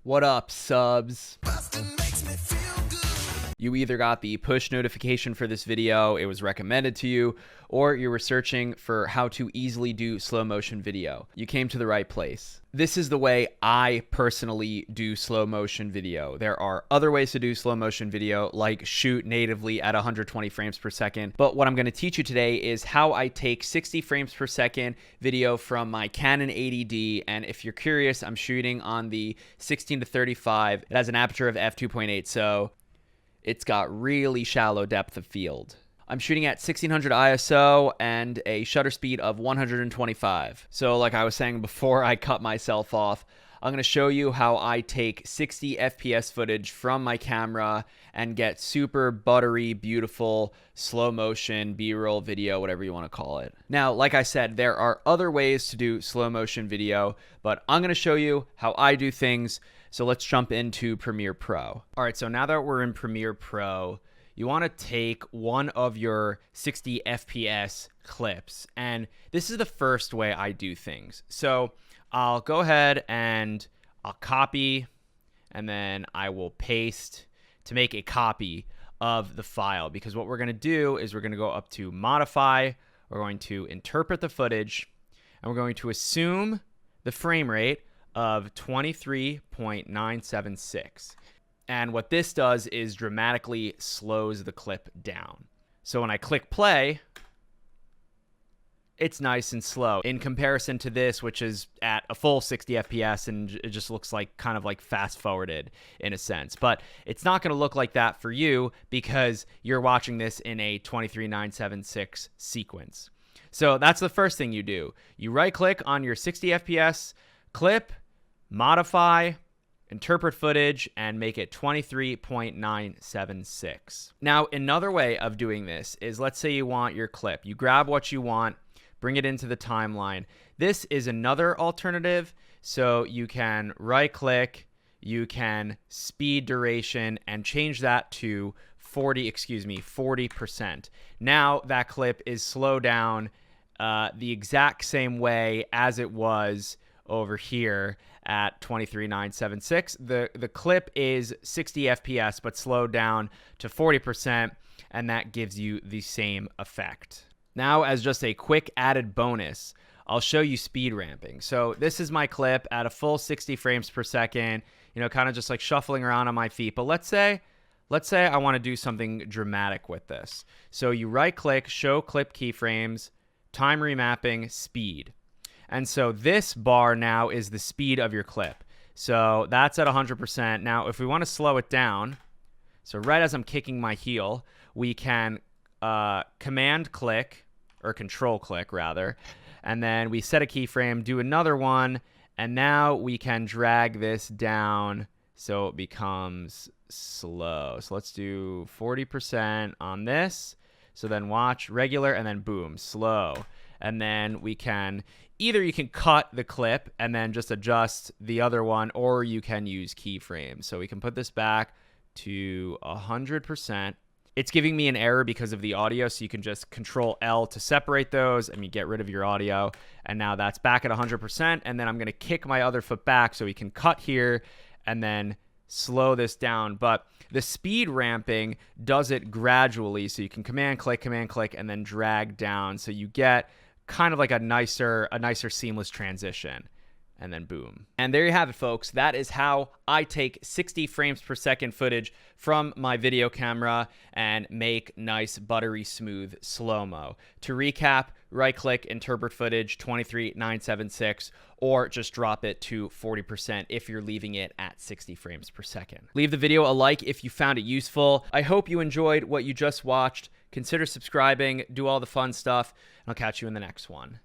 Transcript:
What up, subs? You either got the push notification for this video, it was recommended to you, or you were searching for how to easily do slow motion video. You came to the right place. This is the way I personally do slow motion video. There are other ways to do slow motion video, like shoot natively at 120 frames per second. But what I'm going to teach you today is how I take 60 frames per second video from my Canon 80D. And if you're curious, I'm shooting on the 16-35. It has an aperture of f2.8, so it's got really shallow depth of field. I'm shooting at 1600 ISO and a shutter speed of 125. So like I was saying before I cut myself off, I'm going to show you how I take 60 FPS footage from my camera and get super buttery, beautiful, slow motion, B-roll video, whatever you want to call it. Now, like I said, there are other ways to do slow motion video, but I'm going to show you how I do things. So let's jump into Premiere Pro. All right, so now that we're in Premiere Pro, you want to take one of your 60 FPS clips. And this is the first way I do things. So I'll go ahead and I'll copy, and then I will paste to make a copy of the file. Because what we're going to do is we're going to go up to Modify, we're going to interpret the footage, and we're going to assume the frame rate of 23.976. And what this does is dramatically slows the clip down. So when I click play, it's nice and slow in comparison to this, which is at a full 60 FPS, and it just looks like kind of like fast forwarded in a sense. But it's not going to look like that for you because you're watching this in a 23.976 sequence. So that's the first thing you do. You right click on your 60 FPS clip, modify, interpret footage, and make it 23.976. Now, another way of doing this is, let's say you want your clip. You grab what you want, bring it into the timeline. This is another alternative. So you can right click, you can speed duration, and change that to 40%. Now that clip is slowed down the exact same way as it was over here at 23.976. The clip is 60 FPS but slowed down to 40%, and that gives you the same effect. Now, as just a quick added bonus, I'll show you speed ramping. So this is my clip at a full 60 frames per second, you know, kind of just like shuffling around on my feet. But let's say I want to do something dramatic with this. So you right click, show clip keyframes, time remapping, speed. And so this bar now is the speed of your clip. So that's at 100%. Now, if we want to slow it down, so right as I'm kicking my heel, we can command click, or control click rather, and then we set a keyframe, do another one, and now we can drag this down so it becomes slow. So let's do 40% on this. So then watch regular, and then boom, slow. And then we can, either you can cut the clip and then just adjust the other one, or you can use keyframes. So we can put this back to 100%. It's giving me an error because of the audio, so you can just Control L to separate those, and you get rid of your audio. And now that's back at 100%. And then I'm going to kick my other foot back so we can cut here and then slow this down. But the speed ramping does it gradually, so you can command click, and then drag down, so you get kind of like a nicer seamless transition. And then boom. And there you have it, folks. That is how I take 60 frames per second footage from my video camera and make nice, buttery smooth slow-mo. To recap, right-click, interpret footage, 23.976, or just drop it to 40% if you're leaving it at 60 frames per second. Leave the video a like if you found it useful. I hope you enjoyed what you just watched. Consider subscribing, do all the fun stuff, and I'll catch you in the next one.